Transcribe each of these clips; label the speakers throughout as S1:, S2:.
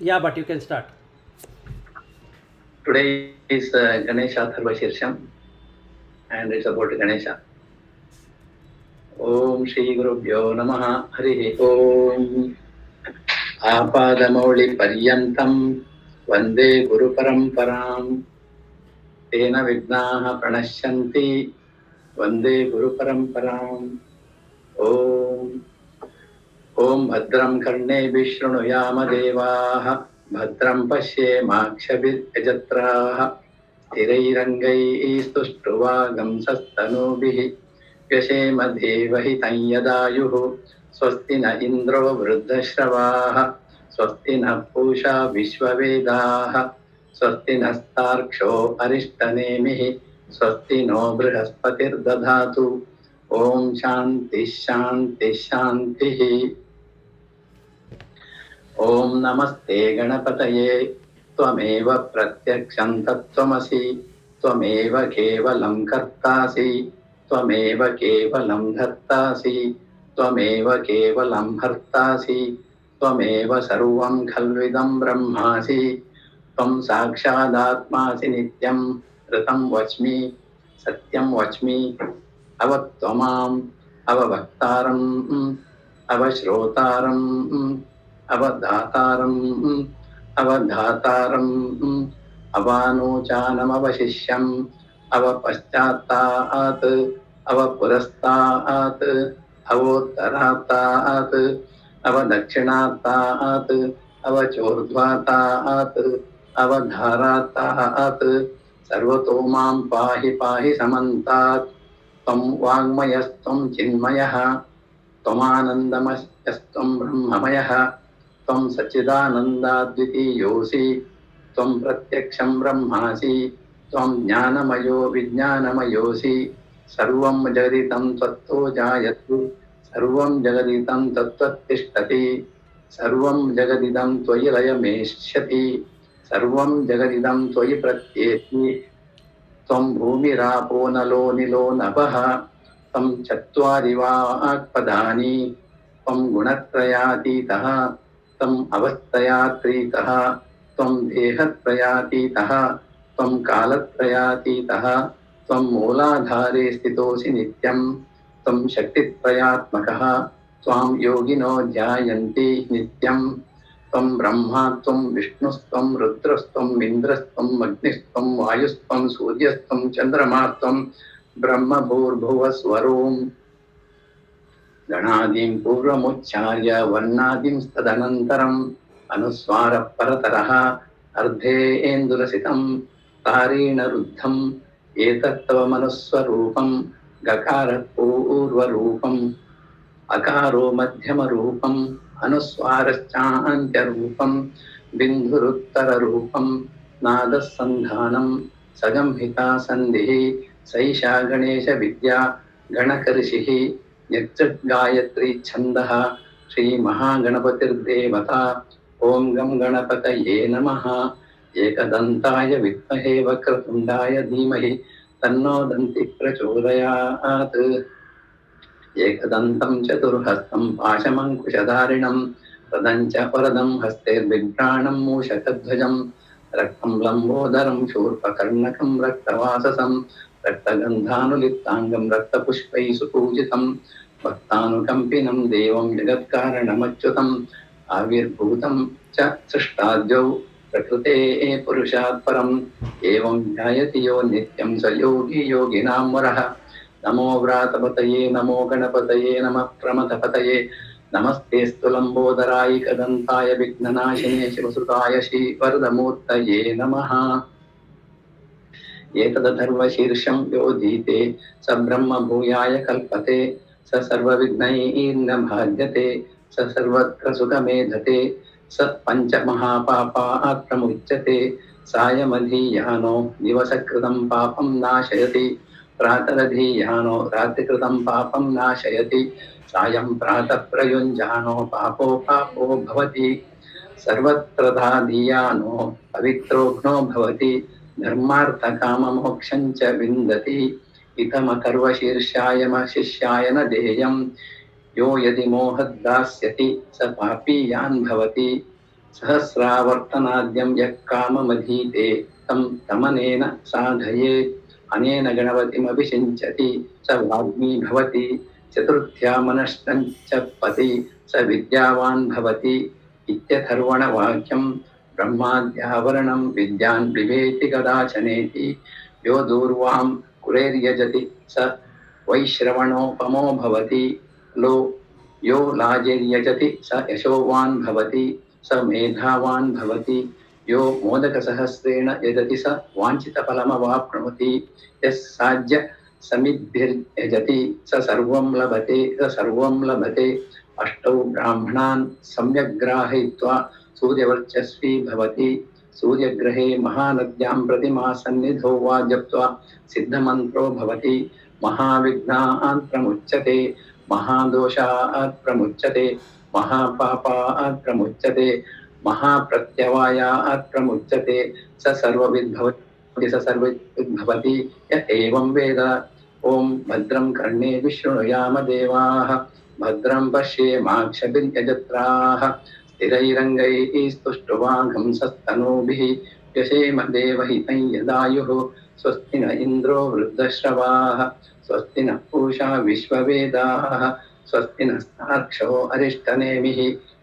S1: Yeah, but you can start.
S2: Today is Ganesha Tharva Shirsham and it's about Ganesha. Om Shri Gurubhyo Namaha Harihi Om Apadamauli Paryantam Vande Guru Paramparam Tena Vignaha Pranashyanti Vande Guru Paramparam Om Om Bhadram Karne Vishnuyama Devaha Bhadram Pashe Makshabit Ajatraha स्थिरैरङ्गैः स्तुष्ट्वागंसस्तनूभिः व्यशेम देवहितं यदायुः स्वस्ति न इन्द्रो वृद्धश्रवाः स्वस्ति नः पूषा विश्ववेदाः स्वस्ति नस्तार्क्ष्यो अरिष्टनेमिः स्वस्ति no बृहस्पतिर्दधातु ॐ शान्तिः शान्तिः शान्तिः ॐ नमस्ते गणपतये त्वमेव प्रत्यक्षं तत्त्वमसि त्वमेव केवलं कर्तासि त्वमेव केवलं धर्तासि त्वमेव केवलं भर्तासि त्वमेव सर्वं खल्विदं ब्रह्मासि त्वं साक्षादात्मासि नित्यं ऋतं वच्मि सत्यं वच्मि अवत्वमाम् अववक्तारम् अवश्रोतारम् अवधातारम् अवधातारम् अवानोचानमवशिष्यम् अवपश्चात्तात् अवपुरस्तात् अवोत्तरात्तात् अवदक्षिणात्तात् अवचोर्ध्वातात् अवधारात्तात् सर्वतो मां पाहि पाहि समन्तात् त्वं वाङ्मयस्त्वं चिन्मयः त्वमानन्दमयस्त्वं ब्रह्ममयः त्वं सच्चिदानन्दाद्वितीयोऽसि त्वं प्रत्यक्षं ब्रह्मासि त्वं ज्ञानमयो विज्ञानमयोऽसि सर्वं जगदिदं त्वत्तो जायतु सर्वं जगदिदं तत्त्वत्तिष्ठति सर्वं जगदिदं त्वयि लयमेष्यति सर्वं जगदिदं त्वयि प्रत्येति त्वं भूमिरापो नलो निलो नभः त्वं चत्वारि वाक्पदानि त्वं गुणत्रयातीतः त्वम् अवस्थयात्रीतः त्वं देहत्रयातीतः त्वं कालत्रयातीतः त्वं मूलाधारे स्थितोऽसि नित्यं त्वं शक्तित्रयात्मकः त्वां योगिनो ध्यायन्ति नित्यं त्वं ब्रह्मा त्वं विष्णुस्त्वं रुद्रस्त्वम् इन्द्रस्त्वम् अग्निस्त्वं वायुस्त्वं सूर्यस्त्वं चन्द्रमास्त्वं ब्रह्मभूर्भुवस्वरोम् गणादीं पूर्वमुच्चार्य वर्णादींस्तदनन्तरम् अनुस्वारः परतरः अर्धेन्दुरसितं तारेण रुद्धम् एतत्तव मनुस्वरूपं गकारः पूर्वरूपम् अकारो मध्यमरूपम् अनुस्वारश्चान्त्यरूपम् बिन्दुरुत्तररूपम् नादः सन्धानं सगंहिता सन्धिः सैषा गणेशविद्या गणकर्षिः गायत्री छन्दः श्रीमहागणपतिर्देवता ॐ गं गणपतये नमः एकदन्ताय विद्महे वक्रतुण्डाय धीमहि तन्नो दन्तिः प्रचोदयात् एकदन्तं चतुर्हस्तं पाशमङ्कुशधारिणं तदं च वरदं हस्तेर्बिभ्राणं मूषकध्वजं रक्तं लम्बोदरं शूर्पकर्णकं रक्तवाससं रक्तगन्धानुलिप्ताङ्गं रक्तपुष्पैः सुपूजितं भक्तानुकम्पिनं देवं जगत्कारणमच्युतम् आविर्भूतं च सृष्टाद्यौ प्रकृतेः पुरुषात् परम् एवं ध्यायति यो नित्यं स योगी योगिनां वरः नमो व्रातपतये नमो गणपतये नमः प्रमथपतये नमस्तेऽस्तु लम्बोदराय कदन्ताय विघ्ननाशिने शिवसुताय श्रीवरदमूर्तये नमः एतदथर्वशीर्षं योधीते स ब्रह्मभूयाय कल्पते स सर्वविघ्नैर्न भाद्यते स सर्वत्र सुखमेधते स पञ्चमहापापात् प्रमुच्यते सायमधीयानो दिवसकृतं पापं नाशयति प्रातरधीयानो रात्रिकृतं पापं नाशयति सायं प्रातः प्रयुञ्जानो पापो पापो भवति सर्वत्र धादीयानो पवित्रोघ्नो भवति धर्मार्थकाममोक्षं च विन्दति इतमथर्वशीर्षाय शिष्याय न देयं यो यदि मोहद्दास्यति स पापीयान् भवति सहस्रावर्तनाद्यं यः काममधीते तं तमनेन साधयेत् अनेन गणपतिमभिषिञ्चति स वाग्मी भवति चतुर्थ्या मनश्च पति स विद्यावान् भवति इत्यथर्वणवाक्यं ब्रह्माद्यावरणं विद्यान् बिभेति कदाचनेति यो दूर्वां कुरेर्यजति स वैश्रवणोपमो भवति लो यो लाजिर्यजति स यशोवान् भवति स मेधावान् भवति यो मोदकसहस्रेण यजति स वाञ्छितफलमवाप्नोति यः साज्य समिद्भिर्यजति स सर्वं लभते अष्टौ ब्राह्मणान् सम्यग्राहयित्वा सूर्यवर्चस्वी भवति सूर्यग्रहे महानद्यां प्रतिमासन्निधौ वा जप्त्वा सिद्धमन्त्रो भवति महाविघ्नात् प्रमुच्यते महादोषात् प्रमुच्यते महापापात् प्रमुच्यते महाप्रत्यवायात् प्रमुच्यते स सर्वविद् भवति य एवं वेद ॐ भद्रं कर्णेभिः शृणुयाम देवाः भद्रं पश्येमाक्षभिर्यजत्राः स्थिरैरङ्गैः स्तुष्टुवांसस्तनूभिः यशेम देवहितं यदायुः स्वस्ति न इन्द्रो वृद्धश्रवाः स्वस्ति नः पूषा विश्ववेदाः स्वस्ति नस्तार्क्ष्यो अरिष्टनेमिः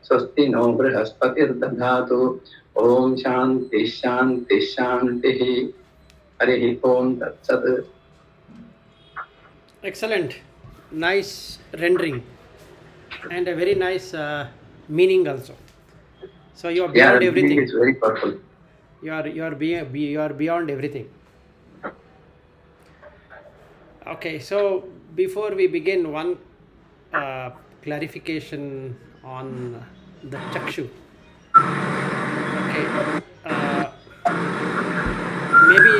S2: स्वस्ति नो बृहस्पतिर्दधातु ॐ शान्तिः शान्तिः शान्तिः हरिः ॐ तत्सत्.
S1: Excellent, nice rendering, and a very nice meaning also. So you are beyond everything.
S2: It's very powerful.
S1: You are beyond everything. Okay, so before we begin, one clarification on the chakshu. Okay, maybe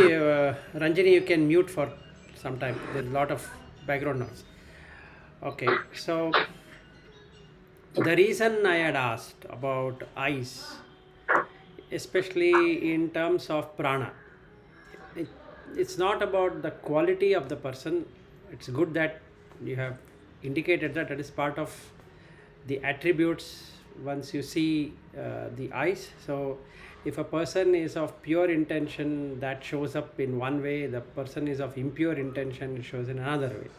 S1: Ranjini, you can mute for some time. There's a lot of background noise. Okay, so the reason I had asked about eyes, especially in terms of prana, it's not about the quality of the person. It's good that you have indicated that it is part of the attributes once you see the eyes. So if a person is of pure intention, that shows up in one way. The person is of impure intention, it shows in another way.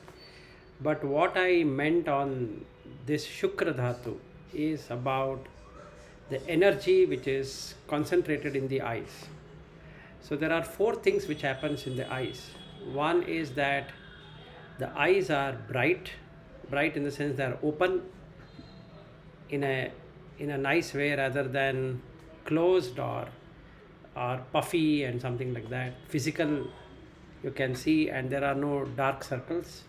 S1: But what I meant on this Shukra Dhatu is about the energy which is concentrated in the eyes. So there are four things which happens in the eyes. One is that the eyes are bright in the sense they are open in a nice way rather than closed or puffy and something like that. Physical, you can see, and there are no dark circles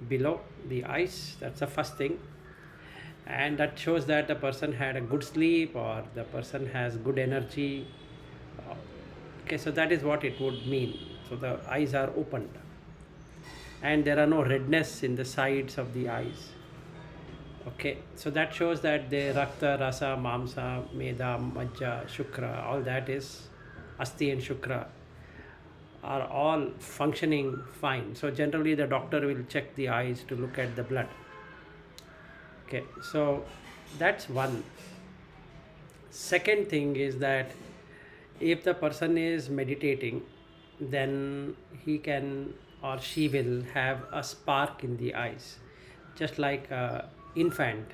S1: below the eyes. That's the first thing, and that shows that the person had a good sleep or the person has good energy. Okay, so that is what it would mean. So the eyes are opened and there are no redness in the sides of the eyes. Okay, so that shows that the rakta, rasa, mamsa, meda, majja, shukra, all that is asti and shukra are all functioning fine. So generally the doctor will check the eyes to look at the blood. Okay, so that's one. Second thing is that if the person is meditating, then he can or she will have a spark in the eyes, just like an infant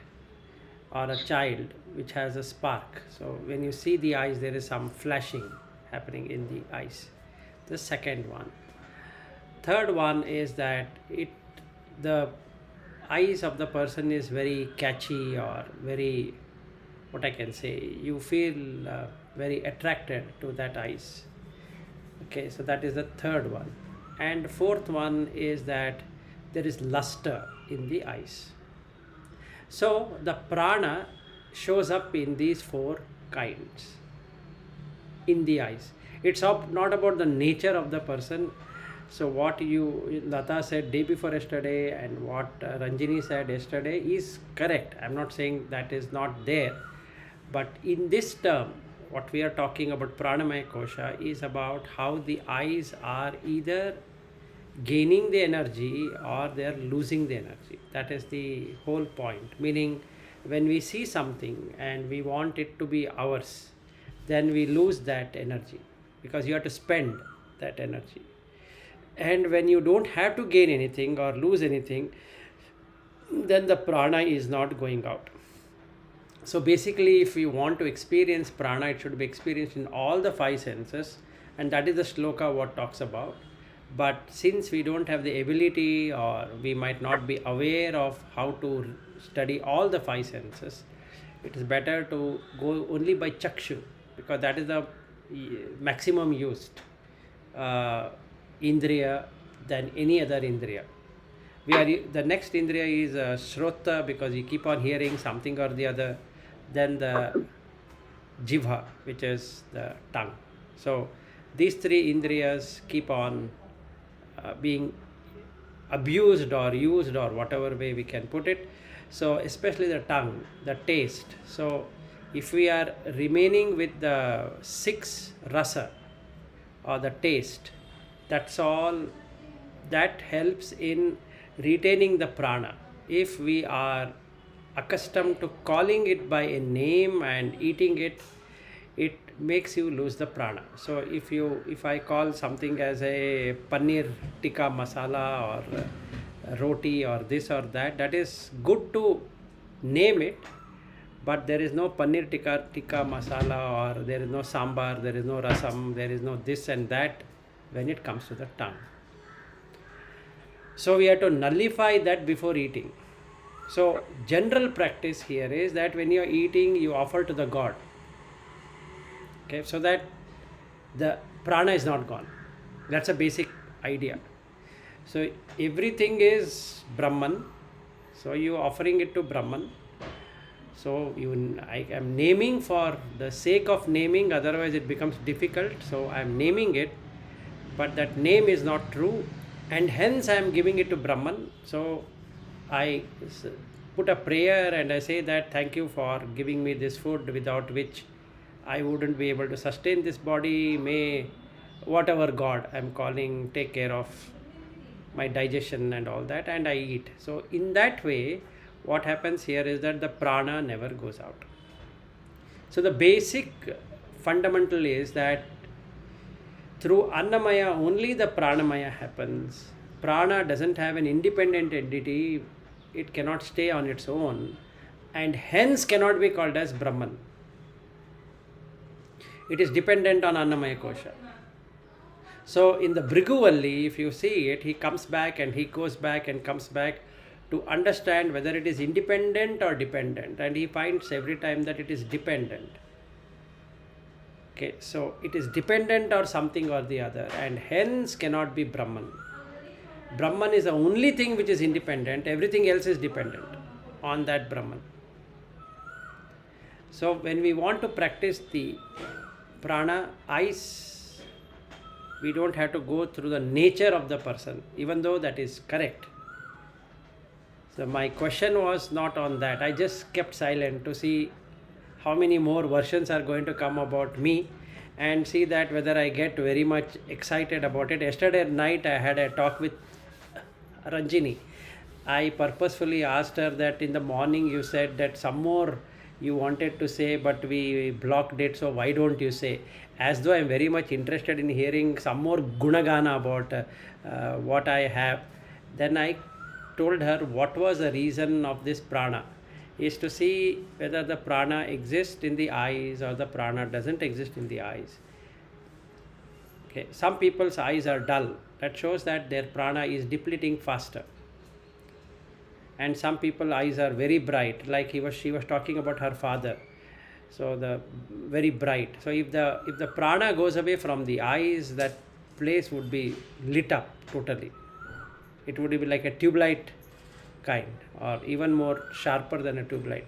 S1: or a child which has a spark. So when you see the eyes, there is some flashing happening in the eyes. The second one. Third one is that the eyes of the person is very catchy or very, what I can say, you feel very attracted to that eyes. Okay, so that is the third one. And fourth one is that there is luster in the eyes. So the prana shows up in these four kinds in the eyes. It's not about the nature of the person. So what Lata said day before yesterday and what Ranjini said yesterday is correct. I'm not saying that is not there, but in this term, what we are talking about Pranamaya kosha is about how the eyes are either gaining the energy or they are losing the energy. That is the whole point. Meaning When we see something and we want it to be ours, then we lose that energy, because you have to spend that energy. And when you don't have to gain anything or lose anything, then the prana is not going out. So basically, if we want to experience prana, it should be experienced in all the five senses, and that is the shloka what talks about. But since we don't have the ability, or we might not be aware of how to study all the five senses, it is better to go only by chakshu, because that is the maximum used indriya than any other indriya. The next indriya is shrota, because you keep on hearing something or the other. Then the jivha, which is the tongue. So these three indriyas keep on being abused or used, or whatever way we can put it. So especially the tongue, the taste. So if we are remaining with the six rasa, or the taste, that's all. That helps in retaining the prana. If we are accustomed to calling it by a name and eating it, it makes you lose the prana. So if I call something as a paneer tikka masala, or roti, or this or that, that is good to name it, but there is no paneer tikka masala, or there is no sambar, there is no rasam, there is no this and that when it comes to the tongue. So we have to nullify that before eating. So general practice here is that when you are eating, you offer to the god, okay, so that the prana is not gone. That's a basic idea. So everything is Brahman, so you offering it to Brahman. So I am naming for the sake of naming, otherwise it becomes difficult. So I am naming it, but that name is not true, and hence I am giving it to Brahman. So I put a prayer and I say that thank you for giving me this food, without which I wouldn't be able to sustain this body. May whatever God I'm calling take care of my digestion and all that, and I eat. So in that way, what happens here is that the prana never goes out. So the basic fundamental is that through Annamaya only the Pranamaya happens. Prana doesn't have an independent entity, it cannot stay on its own, and hence cannot be called as Brahman. It is dependent on manomayakosha. So in the Bhrigu, if you see it, he comes back and he goes back and comes back to understand whether it is independent or dependent, and he finds every time that it is dependent. Okay, so it is dependent or something or the other, and hence cannot be Brahman. Brahman is the only thing which is independent, everything else is dependent on that Brahman. So when we want to practice the prana, we don't have to go through the nature of the person, even though that is correct. So my question was not on that. I just kept silent to see how many more versions are going to come about me, and see that whether I get very much excited about it. Yesterday night I had a talk with Ranjini. I purposefully asked her that in the morning you said that some more you wanted to say, but we blocked it, so why don't you say? As though I am very much interested in hearing some more gunagana about what I have. Then I told her what was the reason of this prana is to see whether the prana exists in the eyes or the prana doesn't exist in the eyes. Okay, some people's eyes are dull, that shows that their prana is depleting faster. And some people's eyes are very bright, like she was talking about her father. So the very bright. So if the prana goes away from the eyes, that place would be lit up totally. It would be like a tube light kind, or even more sharper than a tube light.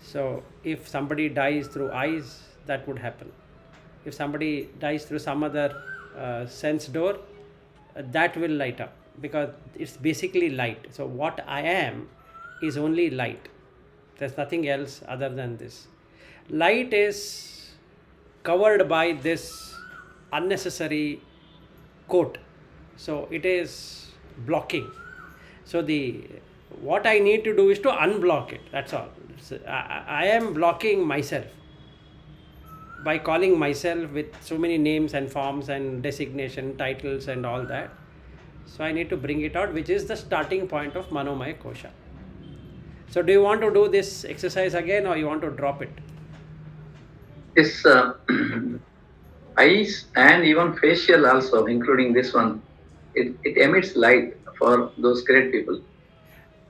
S1: So if somebody dies through eyes, that would happen. If somebody dies through some other sense door, that will light up, because it's basically light. So what I am is only light. There's nothing else other than this. Light is covered by this unnecessary coat, so it is blocking. So the What I need to do is to unblock it. That's all. I am blocking myself by calling myself with so many names and forms and designation, titles, and all that. So I need to bring it out, which is the starting point of Manomaya Kosha. So do you want to do this exercise again, or you want to drop it?
S2: This eyes and even facial also, including this one, it emits light for those great people.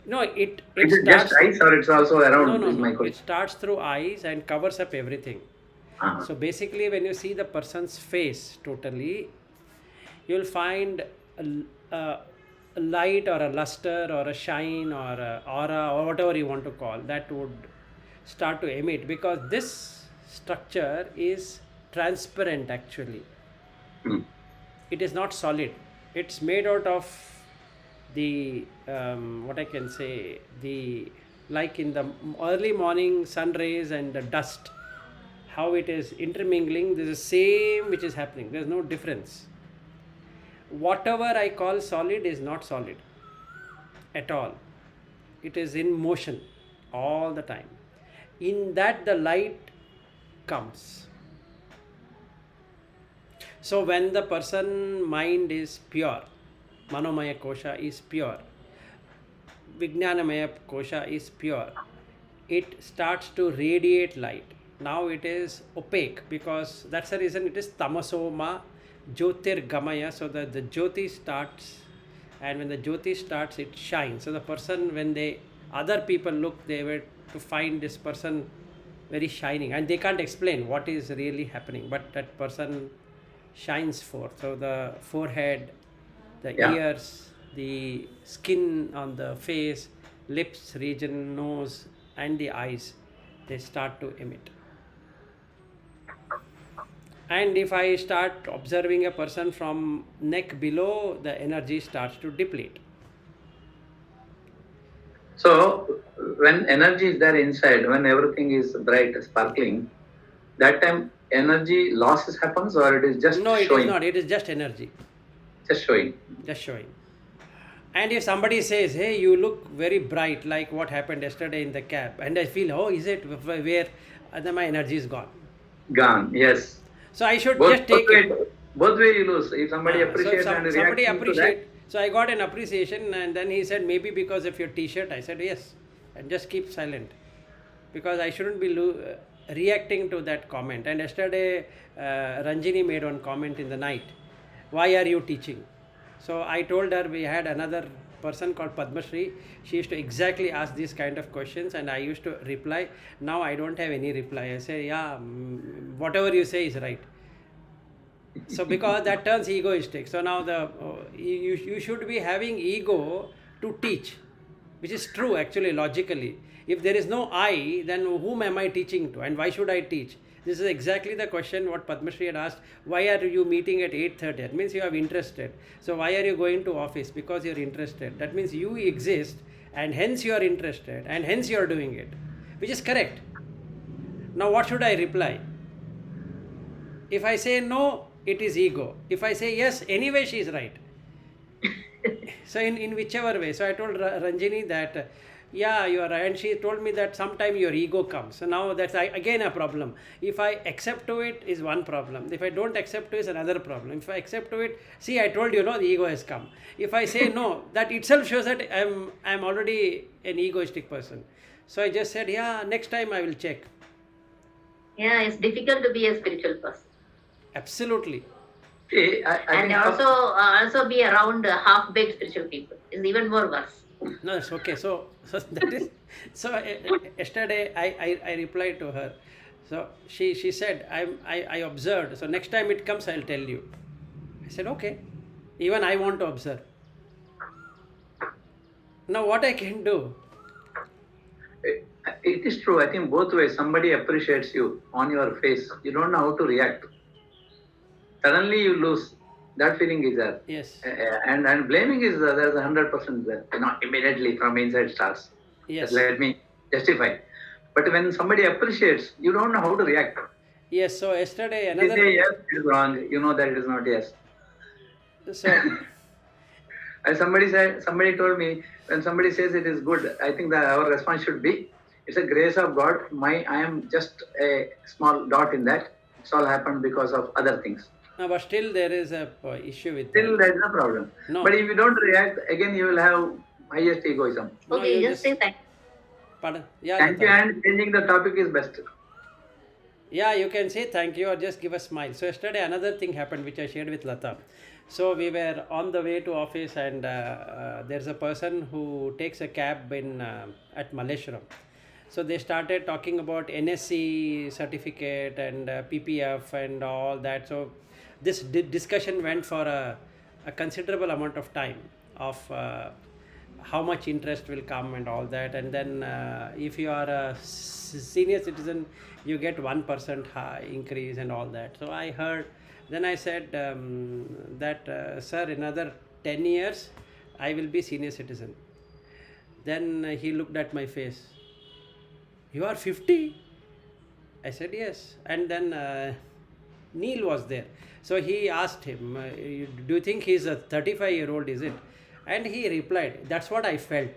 S1: No, it
S2: Is it just
S1: starts.
S2: eyes or it's also
S1: No,
S2: around?
S1: no,
S2: Is
S1: no.
S2: my
S1: It
S2: question.
S1: starts through eyes and covers up everything.
S2: Uh-huh.
S1: So basically, when you see the person's face totally, you'll find a light or a luster or a shine or a aura or whatever you want to call that would start to emit, because this structure is transparent actually.
S2: Hmm.
S1: It is not solid. It's made out of the what I can say, the, like in the early morning sun rays and the dust, how it is intermingling. This is the same which is happening. There's no difference. Whatever I call solid is not solid at all. It is in motion all the time. In that the light comes. So when the person mind is pure, manomaya kosha is pure, Vijnanamaya kosha is pure, it starts to radiate light. Now it is opaque, because that's the reason it is tamasoma jyotir gamaya. So that the jyoti starts, and when the jyoti starts, it shines. So the person, when they other people look, they were to find this person very shining, and they can't explain what is really happening, but that person shines forth. So the forehead, the
S2: Yeah.
S1: ears, the skin on the face, lips region, nose, and the eyes, they start to emit. And if I start observing a person from neck below, the energy starts to deplete.
S2: So when energy is there inside, when everything is bright, sparkling, that time energy losses happens or it is just
S1: No, it is
S2: showing,
S1: not. It is just energy,
S2: just showing.
S1: just showing. And if somebody says, "Hey, you look very bright," like what happened yesterday in the cab, and I feel, "Oh, is it where?" And then my energy is gone.
S2: Gone. Yes.
S1: So I should
S2: Both
S1: just
S2: both
S1: take
S2: way,
S1: it.
S2: both way you lose. If somebody
S1: So if
S2: appreciates and
S1: somebody
S2: reacting to that,
S1: appreciate, so I got an appreciation, and then he said, maybe because of your T-shirt. I said yes, and just keep silent, because I shouldn't be reacting to that comment. And yesterday, Ranjini made one comment in the night. Why are you teaching? So I told her we had another person called Padmashri. She used to exactly ask these kind of questions, and I used to reply. Now I don't have any reply. I say, yeah, whatever you say is right. So because that turns egoistic. So now you should be having ego to teach, which is true actually logically. If there is no I, then whom am I teaching to, and why should I teach? This is exactly the question what Padmashri had asked. Why are you meeting at 8:30? That means you are interested. So why are you going to office? Because you are interested. That means you exist, and hence you are interested, and hence you are doing it, which is correct. Now what should I reply? If I say no, it is ego. If I say yes, anyway, she is right. So in whichever way. So I told Ranjini that, yeah, you are right. And she told me that sometime your ego comes. So now that's again a problem. If I accept to it is one problem. If I don't accept to it is another problem. If I accept to it, see, I told you, no, the ego has come. If I say no, that itself shows that I'm already an egoistic person. So I just said, yeah, next time I will check.
S3: Yeah, it's difficult to be a spiritual person.
S1: Absolutely.
S2: see, I
S3: And
S2: think
S3: also be around half-baked spiritual people is even more worse.
S1: No, it's okay. So that is, so yesterday I replied to her. So she said, I observed. So next time it comes, I'll tell you. I said, okay. Even I want to observe. Now what I can do?
S2: it is true. I think both ways. Somebody appreciates you on your face. You don't know how to react. Suddenly you lose. That feeling is there.
S1: Yes.
S2: And blaming is there's 100% there. Not immediately from inside starts.
S1: Yes.
S2: Just let me justify. But when somebody appreciates, you don't know how to react.
S1: Yes. So yesterday
S2: They
S1: another.
S2: say yes, it is wrong. You know that it is not yes.
S1: So
S2: And somebody told me, when somebody says it is good, I think that our response should be, it's a grace of God. I am just a small dot in that. It's all happened because of other things.
S1: No, but still there is a issue with that.
S2: Still, there is no problem. But
S1: No,
S2: if you don't react, again you will have highest egoism.
S1: no,
S3: Okay,
S1: you
S3: you just say
S1: just,
S3: thank.
S1: pardon. Yeah,
S2: Thank you,
S1: Lata.
S2: and changing the topic is best.
S1: Yeah, you can say thank you or just give a smile. So yesterday another thing happened which I shared with Lata. So we were on the way to office, and there's a person who takes a cab in at Malleshwaram. So they started talking about NSC certificate and PPF and all that. So this discussion went for a considerable amount of time of how much interest will come and all that. And then if you are a senior citizen, you get 1% high increase and all that. So I heard, then I said that sir, another 10 years I will be senior citizen. Then he looked at my face. You are 50? I said yes. And then Neil was there. So he asked him, do you think he's a 35-year-old, is it? And he replied, that's what I felt.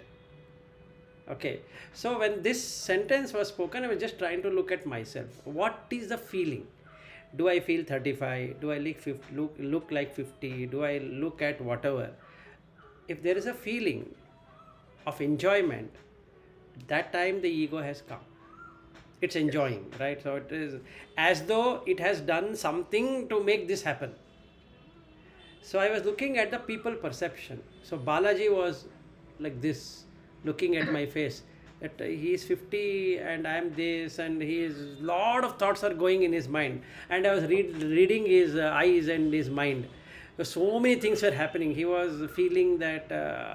S1: Okay. So when this sentence was spoken, I was just trying to look at myself. What is the feeling? Do I feel 35? Do I look like 50? Do I look at whatever? If there is a feeling of enjoyment, that time the ego has come. It's enjoying, right? So it is as though it has done something to make this happen. So I was looking at the people perception. So Balaji was like this, looking at my face. That he is 50 and I am this, and he is lot of thoughts are going in his mind. And I was reading his eyes and his mind. So many things were happening. He was feeling that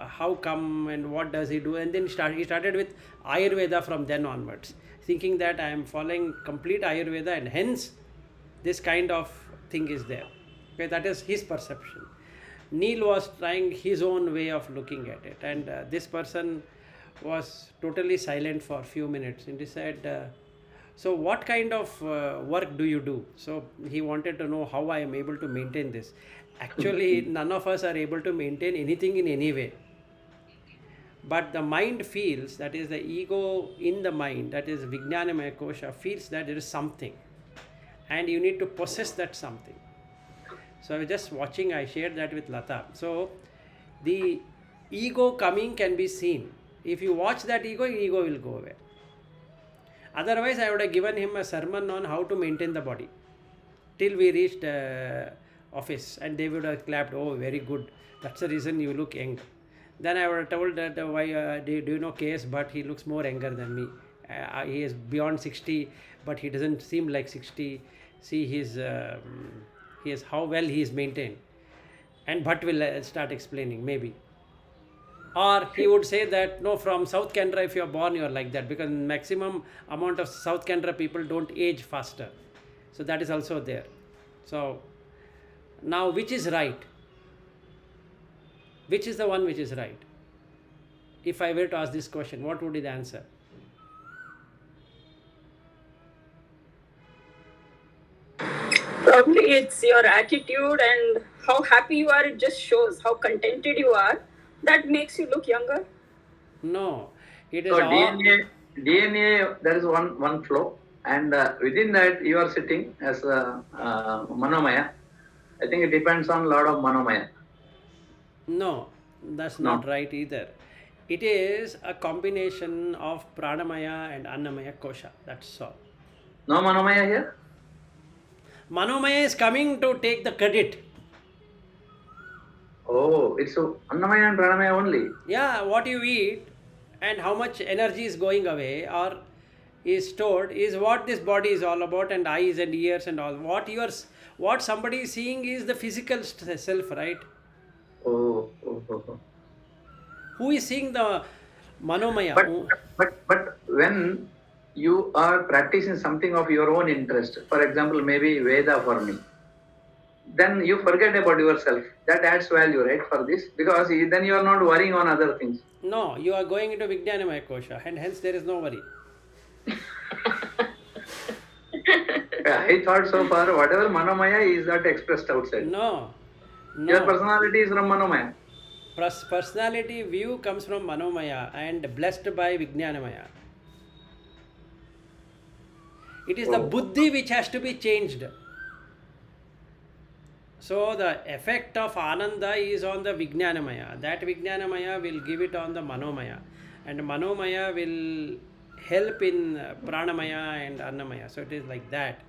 S1: how come and what does he do, and then he started with Ayurveda from then onwards, thinking that I am following complete Ayurveda and hence this kind of thing is there. Okay, that is his perception. Neil was trying his own way of looking at it, and this person was totally silent for a few minutes, and he said, so what kind of work do you do? So he wanted to know how I am able to maintain this. Actually, none of us are able to maintain anything in any way. But the mind feels, that is the ego in the mind, that is manomayakosha, feels that there is something. And you need to possess that something. So I was just watching, I shared that with Lata. So the ego coming can be seen. If you watch that ego will go away. Otherwise, I would have given him a sermon on how to maintain the body. Till we reached office, and they would have clapped, oh, very good. That's the reason you look young. Then I would have told that, why do you know KS, but he looks more younger than me. He is beyond 60, but he doesn't seem like 60. See he is how well he is maintained. And Bhatt will start explaining, maybe. Or he would say that, no, from South Canara, if you are born, you are like that, because maximum amount of South Canara people don't age faster. So that is also there. So now, which is right? Which is the one which is right? If I were to ask this question, what would be the answer?
S4: Probably it's your attitude and how happy you are. It just shows how contented you are. That makes you look younger.
S1: No, it is
S2: So
S1: all.
S2: DNA, there is one flow, and within that you are sitting as manomaya. I think it depends on a lot of manomaya.
S1: No, that's
S2: No.
S1: not right either. It is a combination of Pranamaya and manomayakosha. That's all.
S2: No manomaya here?
S1: Manomaya is coming to take the credit.
S2: Oh, it's annamaya and pranamaya only.
S1: Yeah, what you eat and how much energy is going away or is stored is what this body is all about, and eyes and ears and all. What somebody is seeing is the physical self, right?
S2: Oh.
S1: Who is seeing the manomaya?
S2: But when you are practicing something of your own interest, for example, maybe Veda for me, then you forget about yourself. That adds value, right, for this? Because then you are not worrying on other things.
S1: No, you are going into Vijnanamayakosha, and hence there is no worry.
S2: I thought so far, whatever manomaya is not expressed outside.
S1: No.
S2: Your personality is from manomaya.
S1: Personality view comes from Manomaya and blessed by Vijnanamaya. It is the
S2: Oh.
S1: buddhi which has to be changed. So the effect of Ananda is on the Vijnanamaya. That Vijnanamaya will give it on the Manomaya. And Manomaya will help in Pranamaya and Annamaya. So it is like that.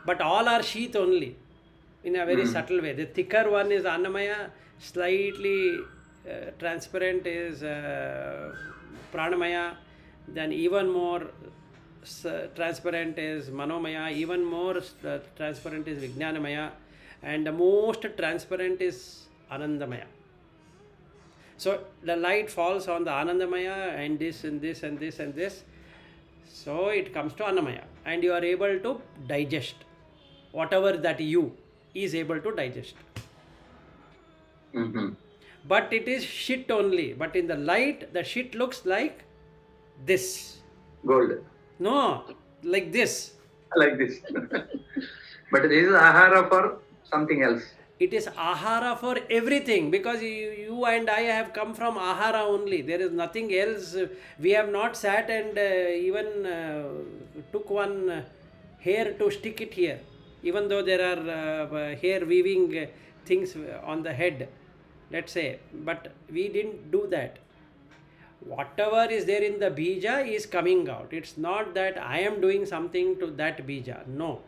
S1: But all are sheath only in a very subtle way. The thicker one is Annamaya, slightly transparent is Pranamaya, then even more transparent is Manomaya, even more transparent is Vijnanamaya, and the most transparent is Anandamaya. So the light falls on the Anandamaya and this and this and this and this. So it comes to Annamaya, and you are able to digest whatever that you is able to digest.
S2: Mm-hmm.
S1: But it is shit only. But in the light, the shit looks like this.
S2: Gold.
S1: No, like this.
S2: Like this. But this is ahara for something else.
S1: It is ahara for everything, because you and I have come from ahara only. There is nothing else. We have not sat and even took one hair to stick it here, even though there are hair weaving things on the head, let's say. But we didn't do that. Whatever is there in the bija is coming out. It's not that I am doing something to that bija. No.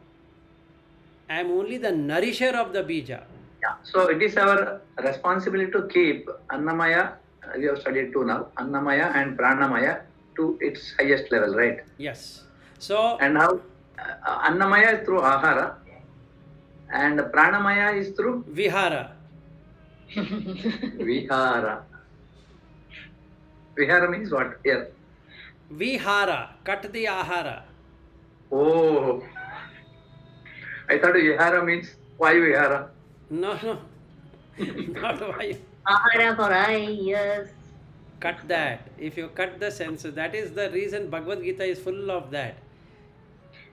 S1: I am only the nourisher of the bija.
S2: Yeah. So it is our responsibility to keep Annamaya, we have studied two now, Annamaya and Pranamaya to its highest level, right?
S1: Yes. So,
S2: And how Annamaya is through ahara and Pranamaya is through
S1: vihara.
S2: vihara. Vihara means what? Here.
S1: Vihara. Cut the ahara.
S2: Oh. I thought vihara means why vihara?
S1: No, no. Not why.
S3: Ahara for yes.
S1: Cut that. If you cut the senses, that is the reason Bhagavad Gita is full of that.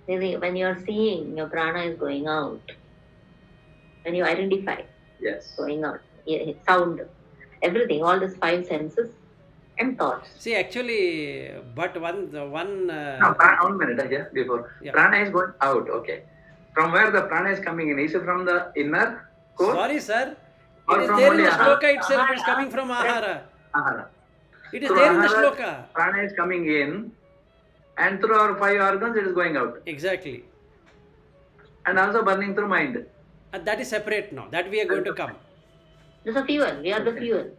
S3: When you are seeing, your prana is going out. When you identify,
S2: Yes.
S3: going out, sound, everything, all these five senses and thoughts.
S1: See, actually, but one.
S2: No, 1 minute here before.
S1: Yeah.
S2: Prana is going out, okay. From where the prana is coming in? Is it from the inner core?
S1: Sorry, sir.
S2: Or
S1: It is
S2: from
S1: there in
S2: only
S1: the
S2: ahara?
S1: shloka itself. It's coming from ahara.
S2: Ahara.
S1: It is
S2: Through
S1: there in the
S2: ahara,
S1: shloka.
S2: Prana is coming in, and through our five organs it is going out,
S1: Exactly.
S2: and also burning through mind.
S1: That is separate now. That we are going to come.
S3: This is a fuel. We are the fuel.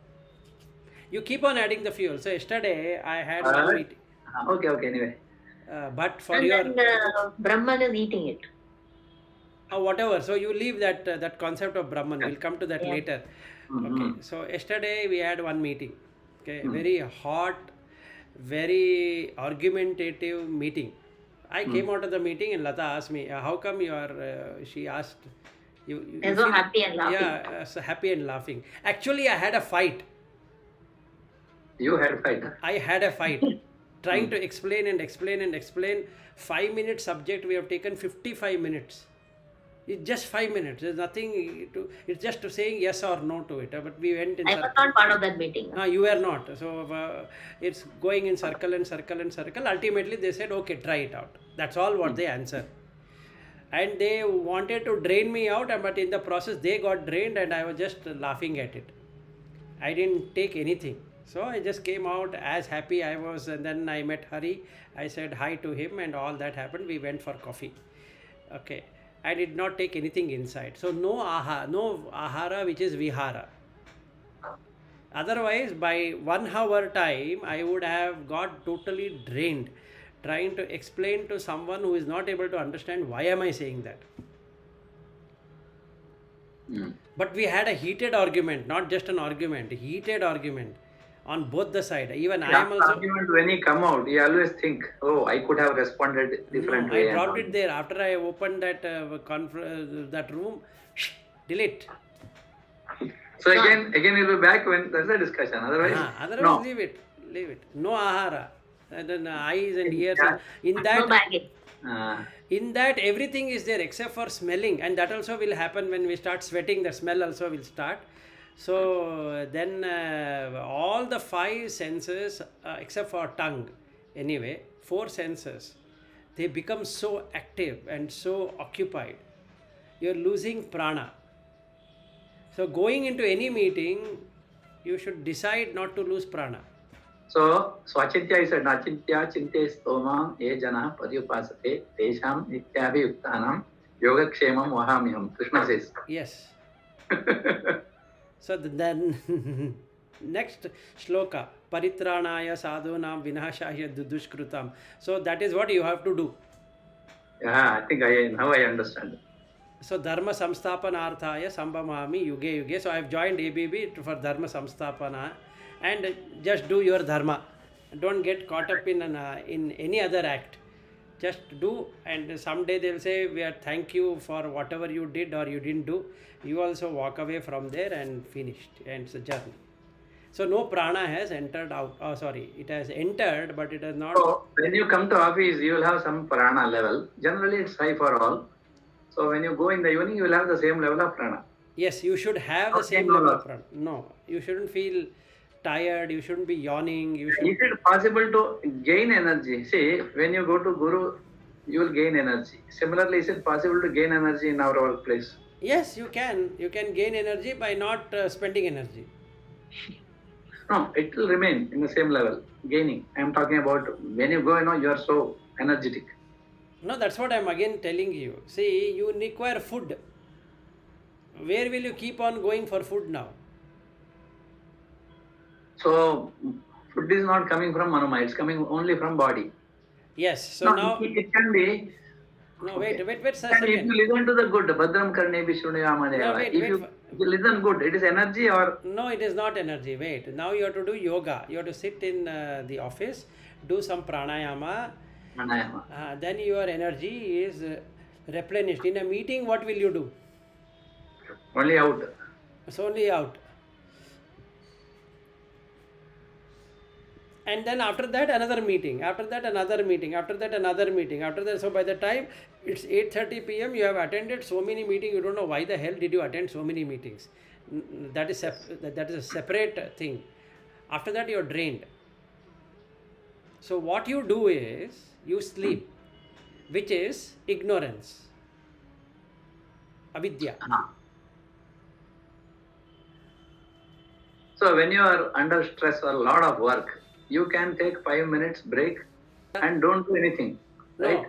S1: You keep on adding the fuel. So yesterday I had one
S2: Alright.
S1: meeting.
S2: Okay, anyway.
S1: But for
S3: And
S1: your
S3: then Brahman is eating it.
S1: whatever. So you leave that concept of Brahman. We'll come to that
S3: Yeah.
S1: later.
S2: Mhm.
S1: Okay. So yesterday we had one meeting. Okay, very hot, very argumentative meeting. I came out of the meeting and Lata asked me, "How come you are?" She asked. You
S3: They're so
S1: feel-
S3: happy and laughing.
S1: Yeah, so happy and laughing. Actually, I had a fight.
S2: You had fight.
S1: I had a fight. Trying to explain and explain and explain. 5 minute subject, we have taken 55 minutes. It's just 5 minutes. There's nothing to, it's just to saying yes or no to it. But we went in
S3: I was
S1: circle.
S3: not part of that meeting.
S1: No, you were not. So it's going in circle and circle and circle. Ultimately, they said, okay, try it out. That's all what they answered. And they wanted to drain me out, but in the process, they got drained, and I was just laughing at it. I didn't take anything. So I just came out as happy I was, and then I met Hari. I said hi to him, and all that happened. We went for coffee. Okay. I did not take anything inside. So no ahara, which is vihara. Otherwise, by 1 hour time, I would have got totally drained trying to explain to someone who is not able to understand why am I saying that. But we had a heated argument, not just an argument, heated argument on both the side. Even I am also.
S2: Argument, when he come out, he always think, oh, I could have responded different
S1: No,
S2: way.
S1: I dropped it there after I opened that that room. Delete.
S2: So again we'll be back when there's a discussion. Otherwise,
S1: Otherwise,
S2: no.
S1: leave it. No ahara. And then eyes and ears. In
S3: No
S1: that,
S3: baggage.
S1: in that everything is there except for smelling, and that also will happen when we start sweating. The smell also will start. So then all the five senses, except for tongue, anyway, four senses, they become so active and so occupied. You're losing prana. So going into any meeting, you should decide not to lose prana.
S2: So Swachintya is said, Nachintya Chinte Stoma Ye Jana Padyupasate Tesham Nityabhi Yuktanam Yogakshemam Vahamiham. Krishna says.
S1: Yes. So then next shloka, paritranaya sadhunam vinashaya dudushkrutam. So that is what you have to do.
S2: Yeah, I think now I understand.
S1: So dharma samsthapanarthaya sambhamami yuge yuge. So I have joined ABB for dharma samsthapana, and just do your dharma. Don't get caught up in any other act. Just do, and someday they'll say, we are thank you for whatever you did or you didn't do. You also walk away from there and finished, and it's a journey. So no prana has entered out. Oh, sorry, it has entered, but it has not.
S2: So when you come to office, you will have some prana level. Generally, it's high for all. So when you go in the evening, you will have the same level of prana.
S1: Yes, you should have the same level of prana. No, you shouldn't feel tired. You shouldn't be yawning. You should.
S2: Is it possible to gain energy? See, when you go to Guru, you will gain energy. Similarly, is it possible to gain energy in our workplace?
S1: Yes, you can. You can gain energy by not spending energy.
S2: No, it will remain in the same level, gaining. I am talking about when you go, you are so energetic.
S1: No, that's what I'm again telling you. See, you require food. Where will you keep on going for food now?
S2: So food is not coming from manomaya, it's coming only from body.
S1: Yes, so
S2: no,
S1: now.
S2: it can be.
S1: No,
S2: Okay.
S1: wait,
S2: And if you listen to the good, Badram Karne
S1: No, wait,
S2: if you listen good, it is energy or.
S1: No, it is not energy. Wait, now you have to do yoga. You have to sit in the office, do some pranayama.
S2: Pranayama.
S1: Then your energy is replenished. In a meeting, what will you do?
S2: Only out.
S1: It's only out. And then after that another meeting, after that another meeting, after that another meeting, after that. So by the time it's 8:30 p.m., you have attended so many meetings, you don't know why the hell did you attend so many meetings. That is a separate thing. After that you are drained. So what you do is you sleep, which is ignorance, avidya.
S2: So when you are under stress or a lot of work, you can take 5 minutes break and don't do anything, right?
S1: No.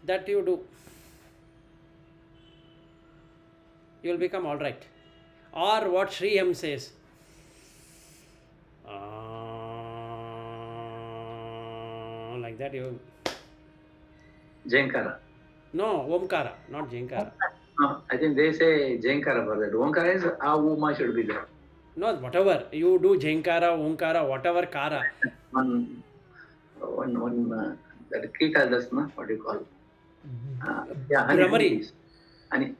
S1: That you do. You will become all right. Or what Sri M says. Like that you.
S2: Jankara.
S1: No, Omkara, not Jankara.
S2: No, I think they say Jankara for that. Omkara is Uma should be there.
S1: No, whatever. You do Jankara, Omkara, whatever Kara.
S2: One that Kita does, no? What do you call? Yeah,
S1: Brahmari.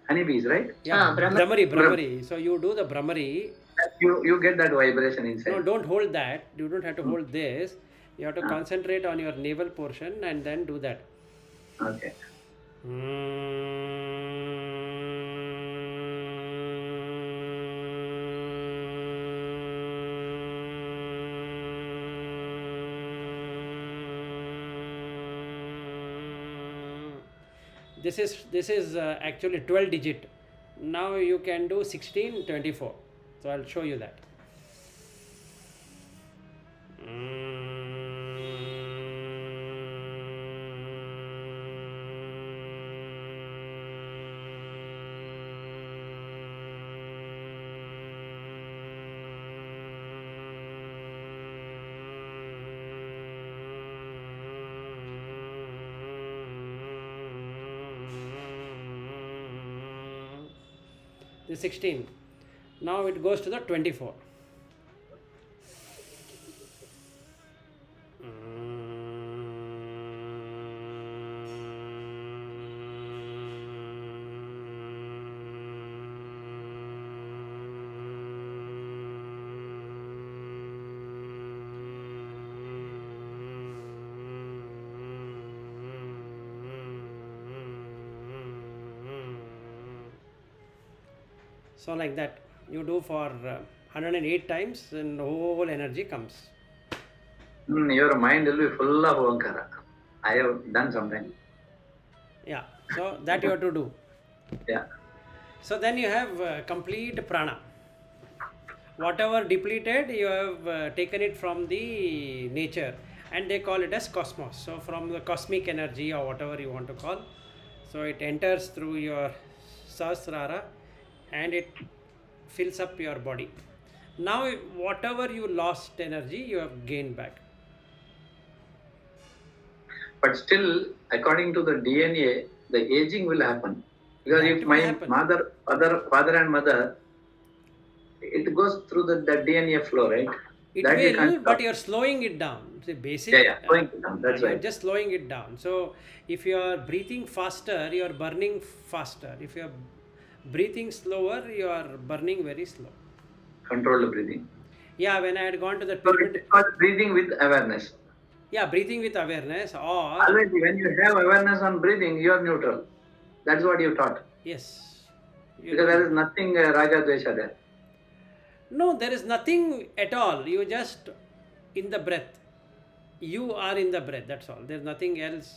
S2: Honeybees, right?
S1: Yeah, Brahmari. So you do the Brahmari.
S2: You get that vibration inside.
S1: No, don't hold that. You don't have to hold this. You have to concentrate on your navel portion and then do that.
S2: Okay.
S1: This is actually 12 digit. Now you can do 16, 24. So I'll show you that. The 16. Now it goes to the 24. So like that, you do for 108 times, and whole energy comes.
S2: Your mind will be full of Omkara. I have done sometime.
S1: Yeah. So that you have to do.
S2: Yeah.
S1: So then you have complete prana. Whatever depleted, you have taken it from the nature, and they call it as cosmos. So from the cosmic energy or whatever you want to call, so it enters through your sahasrara and it fills up your body. Now whatever you lost energy, you have gained back.
S2: But still, according to the DNA, the aging will happen. Because
S1: That
S2: if
S1: will
S2: my
S1: happen.
S2: father and mother, it goes through the DNA flow, right?
S1: It
S2: That you can't
S1: will, but
S2: stop.
S1: you're slowing it down. See,
S2: Yeah,
S1: basic,
S2: yeah, going down. That's
S1: you're
S2: right.
S1: just slowing it down. So, if you are breathing faster, you are burning faster. If you are breathing slower, you are burning very slow.
S2: Controlled breathing.
S1: Yeah, when I had gone to the
S2: So it
S1: pyramid,
S2: is called breathing with awareness.
S1: yeah, breathing with awareness, or
S2: Always, when you have awareness on breathing, you are neutral. That's what you taught.
S1: yes, you
S2: Because
S1: do
S2: there
S1: it.
S2: is nothing Raga Dvesha there.
S1: No, there is nothing at all. You just in the breath. You are in the breath. That's all. There's nothing else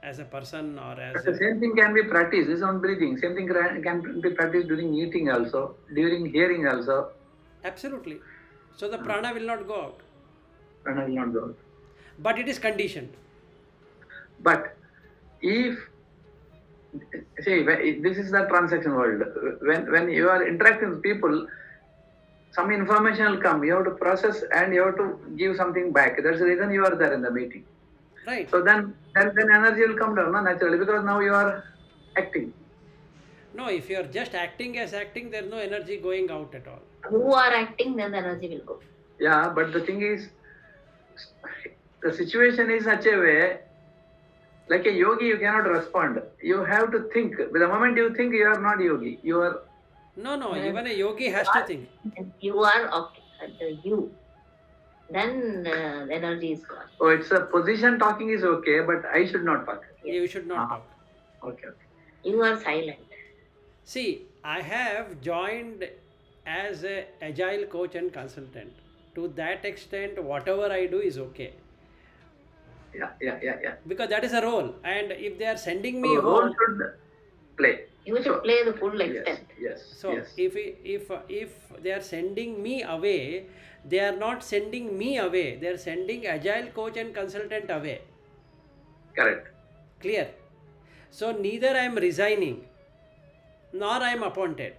S1: as a person or
S2: But
S1: as
S2: the
S1: a.
S2: same thing can be practiced. This on breathing. Same thing can be practiced during eating also, during hearing also.
S1: Absolutely. So the prana will not go out,
S2: Prana will not go out.
S1: but it is conditioned.
S2: But if see, this is the transaction world. When you are interacting with people, some information will come. You have to process and you have to give something back. That's the reason you are there in the meeting.
S1: Right.
S2: So then energy will come down, no, naturally, because now you are acting.
S1: No, if you are just acting as acting, there is no energy going out at all.
S3: Who are acting, then the energy will go.
S2: Yeah, but the thing is, the situation is such a way, like a yogi, you cannot respond. You have to think. The moment you think, you are not yogi. You are.
S1: No, no,
S3: When
S1: even a yogi has to think.
S3: you are okay, you, then the energy is gone.
S2: Oh, it's a position talking is okay, but I should not talk.
S1: You should not talk.
S2: Okay, okay.
S3: You are silent.
S1: See, I have joined as a agile coach and consultant. To that extent, whatever I do is okay.
S2: Yeah.
S1: Because that is a role. And if they are sending me
S2: So role
S1: home,
S2: should play.
S3: You should
S2: So-
S3: play the full
S2: Yes,
S3: extent.
S2: yes,
S1: so
S2: yes.
S1: if they are sending me away, they are not sending me away. They are sending agile coach and consultant away.
S2: Correct.
S1: Clear? So neither I am resigning, nor I am appointed.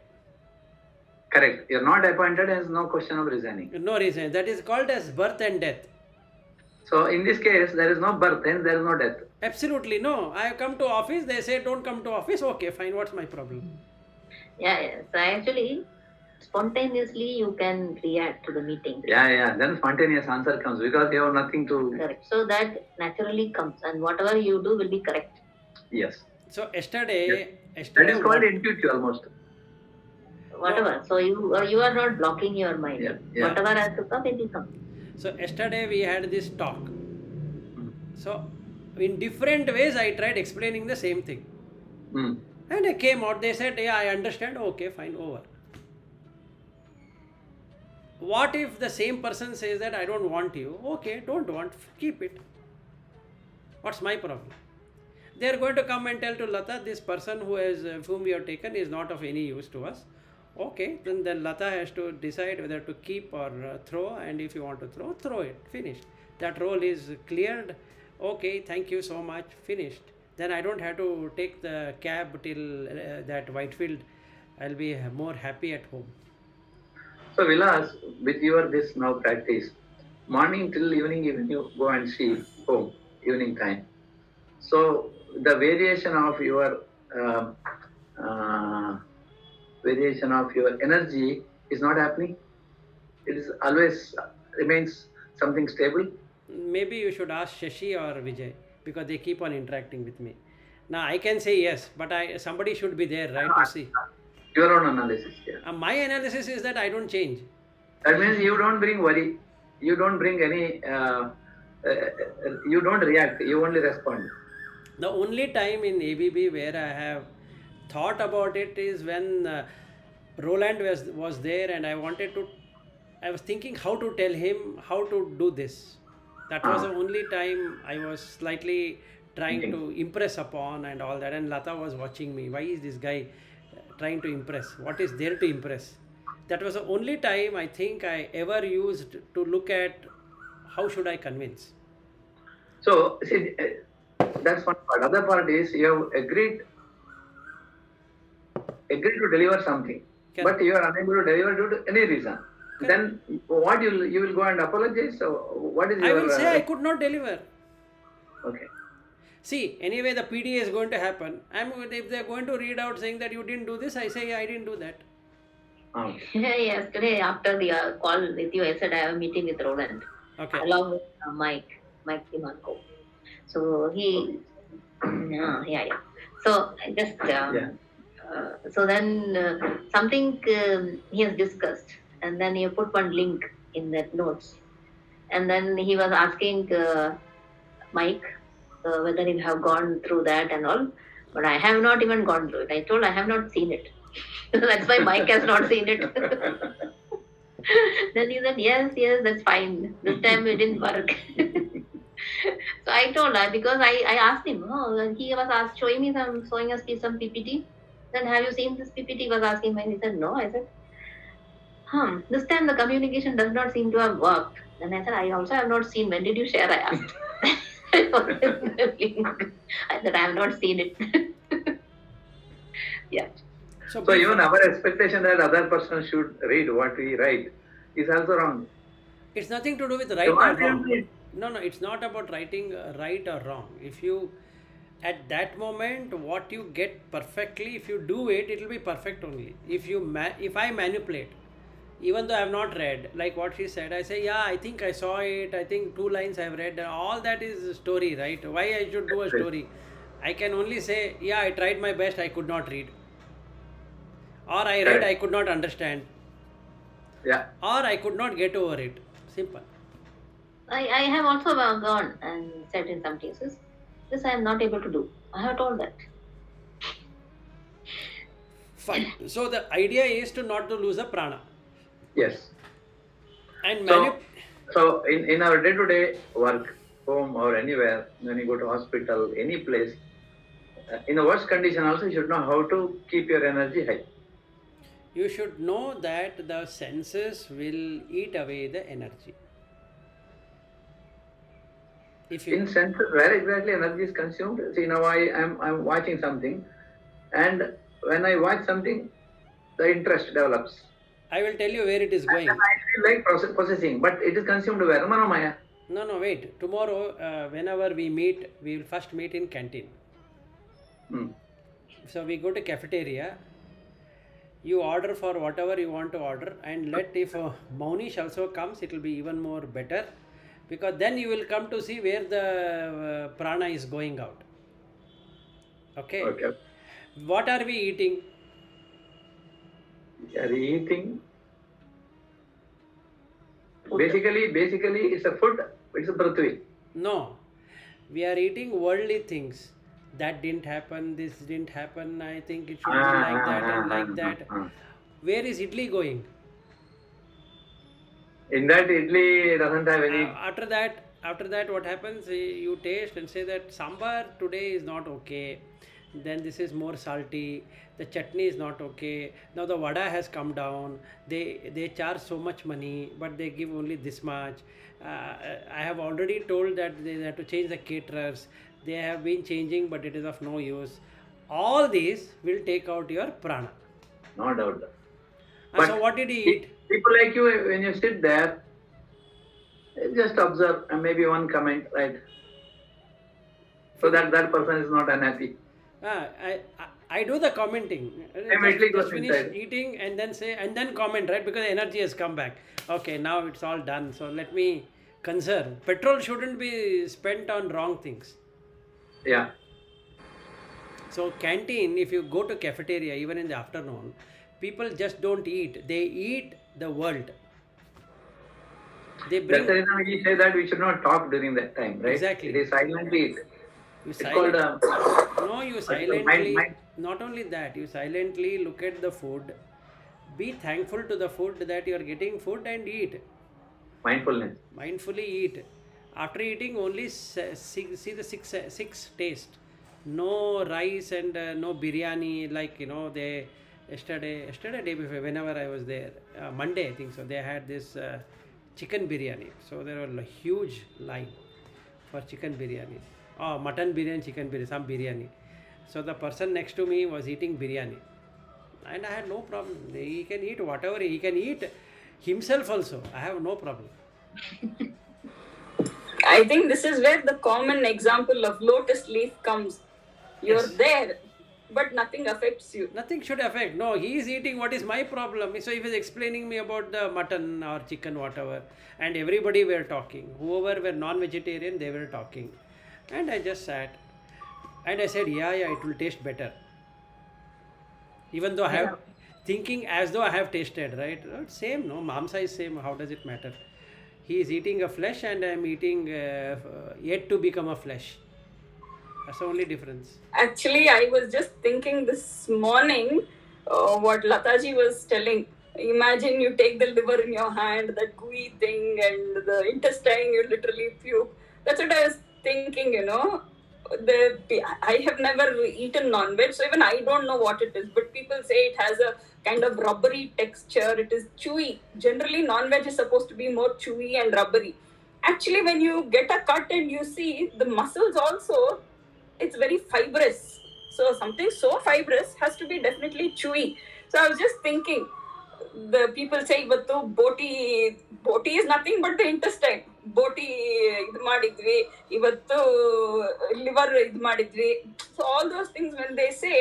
S2: Correct. You're not appointed, there's no question of resigning.
S1: No reason. That is called as birth and death.
S2: So in this case, there is no birth, hence there is no death.
S1: Absolutely no. I have come to office. They say don't come to office. Okay, fine. What's my problem?
S3: Yeah. So actually, spontaneously you can react to the meeting.
S2: Yeah. Then spontaneous answer comes because you have nothing to.
S3: Correct. So that naturally comes, and whatever you do will be correct.
S2: Yes.
S1: So yesterday,
S2: That is called intuitive almost.
S3: Whatever. So you are not blocking your mind.
S2: Yeah.
S3: Whatever has to come, it will come.
S1: So yesterday we had this talk. So in different ways I tried explaining the same thing.
S2: Mm.
S1: And I came out, they said, yeah, I understand, okay, fine, over. What if the same person says that I don't want you? Okay, don't want, keep it. What's my problem? They are going to come and tell to Lata, this person whom we have taken is not of any use to us. Okay, then Lata has to decide whether to keep or throw, and if you want to throw it, finished. That role is cleared. Okay, thank you so much, finished. Then I don't have to take the cab till that Whitefield. I'll be more happy at home.
S2: So Vilas, with your this now practice, morning till evening, even you go and see home, evening time. So the variation of your energy is not happening. It is always remains something stable.
S1: Maybe you should ask Shashi or Vijay because they keep on interacting with me. Now I can say yes, but somebody should be there, right, to see.
S2: Your own analysis. Yeah.
S1: My analysis is that I don't change.
S2: That means you don't bring worry. You don't bring any. You don't react. You only respond.
S1: The only time in ABB where I have thought about it is when Roland was there, and I was thinking how to tell him how to do this. That was the
S2: Ah,
S1: only time I was slightly trying
S2: thinking.
S1: to impress upon and all that. And Lata was watching me. Why is this guy trying to impress? What is there to impress? That was the only time I think I ever used to look at how should I convince.
S2: So, see, that's one part. Other part is you have agreed to deliver something,
S1: Correct.
S2: but you are unable to deliver due to any reason.
S1: Correct.
S2: Then what you will go and apologize? So what is
S1: I
S2: your
S1: will say I could not deliver.
S2: okay?
S1: See, anyway, the PDA is going to happen. If they're going to read out saying that you didn't do this, I say yeah, I didn't do that.
S2: Okay.
S3: Yesterday, after the call with you, I said I have a meeting with Roland
S1: Okay.
S3: along with Mike Simanko. So he, yeah. So I just,
S2: Yeah.
S3: so then something he has discussed, and then he put one link in that notes, and then he was asking Mike whether you have gone through that and all, but I have not even gone through it. I told I have not seen it. That's why Mike has not seen it. Then he said, yes, that's fine. This time it didn't work. So I told her because I asked him, and he was showing me showing us some PPT. Then have you seen this PPT? He was asking me, and he said, no. I said, this time the communication does not seem to have worked. Then I said, I also have not seen. When did you share? I asked. I said, I have not seen it. Yeah.
S1: So
S2: So even our expectation that other person should read what we write is also wrong.
S1: it's nothing to do with right
S2: You
S1: or
S2: want
S1: wrong.
S2: to read.
S1: No, it's not about writing right or wrong. If you, at that moment, what you get perfectly, if you do it, it will be perfect only. If I manipulate, even though I have not read, like what she said, I say, yeah, I think I saw it. I think 2 lines I have read. All that is story, right? Why I should do a story? I can only say, yeah, I tried my best. I could not read, or I read,
S2: Correct.
S1: I could not understand,
S2: Yeah.
S1: or I could not get over it. Simple.
S3: I have also gone and said in some cases, this I am not able to do. I have told that.
S1: Fine. So the idea is to not to lose the prana.
S2: Yes.
S1: And
S2: So in our day-to-day work, home or anywhere, when you go to hospital, any place, in the worst condition also you should know how to keep your energy high.
S1: you should know that the senses will eat away the energy. If
S2: In
S1: you,
S2: senses, where exactly energy is consumed? See, now I'm watching something, and when I watch something, the interest develops.
S1: I will tell you where it is
S2: And
S1: going.
S2: then I feel like possessing, but it is consumed where? Manomaya.
S1: No, wait. Tomorrow, whenever we meet, we will first meet in canteen.
S2: Hmm.
S1: So we go to cafeteria. You order for whatever you want to order, and let if Maunish also comes, it will be even more better, because then you will come to see where the prana is going out. Okay.
S2: Okay.
S1: What are we eating?
S2: We are eating. Basically, it's a food. It's a prithvi.
S1: No, we are eating worldly things. That didn't happen, this didn't happen, I think it should be like that and like that. Where is idli going?
S2: In that idli doesn't have any.
S1: After that, what happens? You taste and say that sambar today is not okay. Then this is more salty. The chutney is not okay. Now the vada has come down. They charge so much money, but they give only this much. I have already told that they have to change the caterers. They have been changing, but it is of no use. All these will take out your prana.
S2: No doubt.
S1: So what did he eat?
S2: People like you, when you sit there, just observe and maybe one comment, right? So that person is not unhappy.
S1: I do the commenting. Just finish eating and then say and then comment, right? Because the energy has come back. Okay, now it's all done. So let me conserve. Petrol shouldn't be spent on wrong things.
S2: Yeah.
S1: So canteen, if you go to cafeteria even in the afternoon, people just don't eat. They eat the world. They bring.
S2: That's the reason we say that we should not talk during that time, right?
S1: Exactly.
S2: It is silently eat.
S1: You
S2: Called,
S1: no, you silently. Not only that, you silently look at the food. Be thankful to the food that you are getting food and eat.
S2: Mindfulness.
S1: Mindfully eat. After eating, only see the six taste. No rice and no biryani like they yesterday day before whenever I was there, Monday I think so, they had this chicken biryani. So there was a huge line for chicken biryani. Oh, mutton biryani, chicken biryani, some biryani. So the person next to me was eating biryani, and I had no problem. He can eat whatever he can eat himself also. I have no problem.
S4: I think this is where the common example of lotus leaf comes. You're
S1: Yes.
S4: there, but nothing affects you.
S1: Nothing should affect. No, he is eating. What is my problem? So he was explaining me about the mutton or chicken, whatever, and everybody were talking. Whoever were non-vegetarian, they were talking, and I just sat, and I said, yeah, it will taste better. Even though I have thinking as though I have tasted, right? Same, no, mamsa is same. How does it matter? He is eating a flesh, and I am eating yet to become a flesh. That's the only difference.
S4: Actually, I was just thinking this morning what Lataji was telling. Imagine you take the liver in your hand, that gooey thing, and the intestine, you literally puke. That's what I was thinking, I have never eaten non-veg, so even I don't know what it is. But people say it has a kind of rubbery texture. It is chewy. Generally, non-veg is supposed to be more chewy and rubbery. Actually, when you get a cut and you see the muscles also, it's very fibrous. So something so fibrous has to be definitely chewy. So I was just thinking, the people say ಇವತ್ತು ಬೋಟಿ is nothing but the intestine. ಬೋಟಿ ಇದು ಮಾಡಿದ್ವಿ, ಇವತ್ತು liver ಇದು ಮಾಡಿದ್ವಿ. So all those things when they say,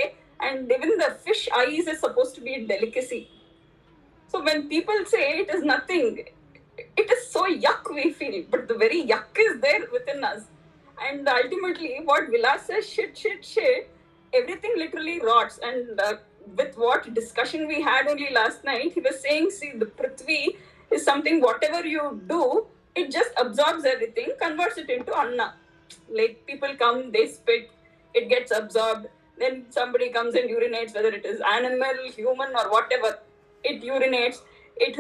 S4: and even the fish eyes is supposed to be a delicacy. So when people say it is nothing, it is so yuck we feel, but the very yuck is there within us. And ultimately, what Vilas says, shit, everything literally rots. And with what discussion we had only last night, he was saying, see, the Prithvi is something, whatever you do, it just absorbs everything, converts it into Anna. Like people come, they spit, it gets absorbed. Then somebody comes and urinates, whether it is animal, human, or whatever, it urinates. It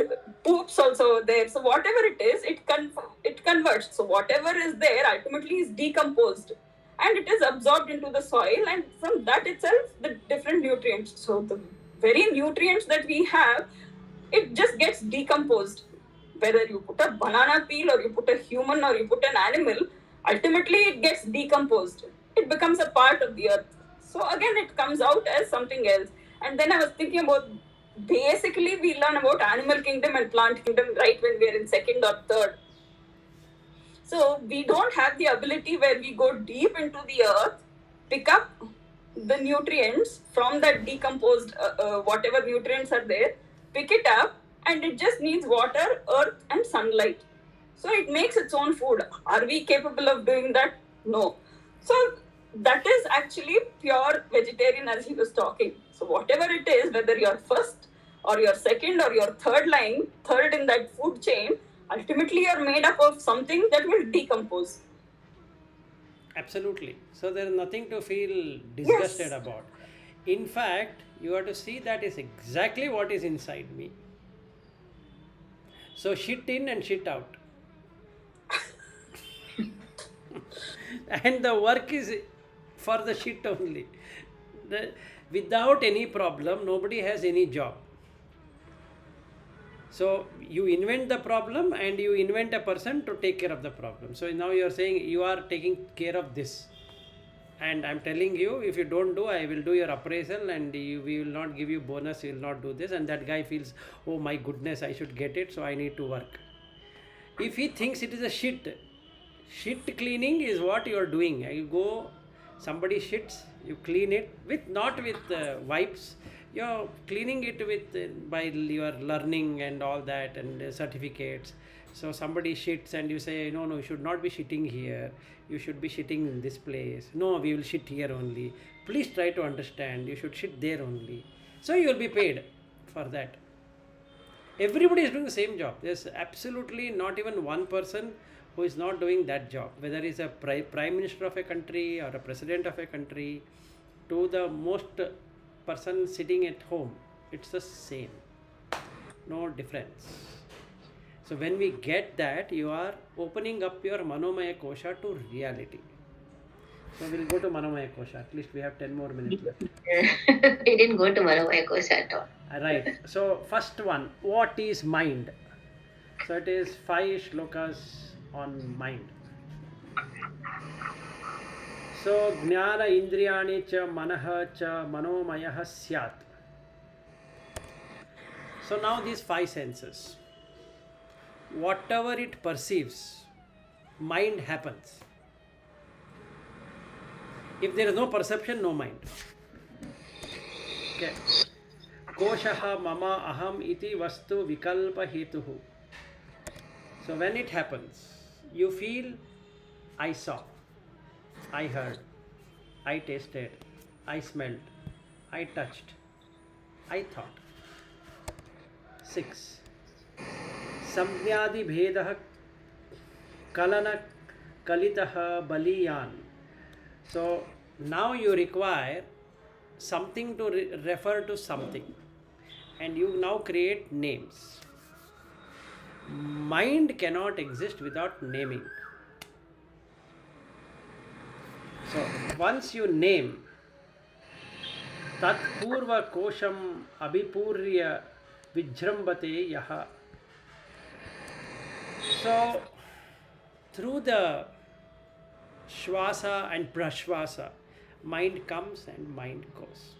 S4: poops also there. So whatever it is, it converts. So whatever is there ultimately is decomposed, and it is absorbed into the soil, and from that itself the different nutrients. So the very nutrients that we have, it just gets decomposed. Whether you put a banana peel or you put a human or you put an animal, ultimately it gets decomposed. It becomes a part of the earth. So again, it comes out as something else. And then I was thinking about, basically we learn about animal kingdom and plant kingdom right when we are in second or third. So we don't have the ability where we go deep into the earth, pick up the nutrients from that decomposed whatever nutrients are there, pick it up, and it just needs water, earth, and sunlight. So it makes its own food. Are we capable of doing that? No. So that is actually pure vegetarian, as he was talking. So whatever it is, whether you're first or you're second or you're third in that food chain, ultimately you're made up of something that will decompose.
S1: Absolutely. So there is nothing to feel disgusted
S4: Yes.
S1: about. In fact, you have to see that is exactly what is inside me. So shit in and shit out. And the work is for the shit only. Without any problem, nobody has any job. So you invent the problem and you invent a person to take care of the problem. So now you are saying you are taking care of this, and I'm telling you, if you don't do, I will do your appraisal, and we will not give you bonus, you will not do this. And that guy feels, oh my goodness, I should get it, so I need to work. If he thinks it is a shit cleaning is what you are doing. You go, somebody shits, you clean it with, not with wipes, you're cleaning it with by your learning and all that, and certificates. So somebody shits and you say, no, you should not be shitting here, you should be shitting in this place. No, we will shit here only, please try to understand, you should shit there only. So you will be paid for that. Everybody is doing the same job. There's absolutely not even one person who is not doing that job, whether it's a prime minister of a country or a president of a country, to the most person sitting at home, it's the same. No difference. So when we get that, you are opening up your manomaya kosha to reality. So we'll go to manomaya kosha. At least we have 10 more minutes left.
S3: We didn't go to manomayakosha at all.
S1: Right. So first one, what is mind? So it is 5 shlokas on mind. So jnana indriyani cha manah cha manomayah syat. So now these 5 senses, whatever it perceives, mind happens. If there is no perception, no mind. Okay. Koshaha mama aham iti vastu vikalpa hetuhu. So when it happens, you feel I saw, I heard, I tasted, I smelled, I touched, I thought. 6. Samjnadi bhedah kalana kalitah baliyan. So now you require something to refer to something, and you now create names. Mind cannot exist without naming. So once you name, tat purva kosham abhipurya vijrambate yaha. So through the shvasa and prashvasa, mind comes and mind goes.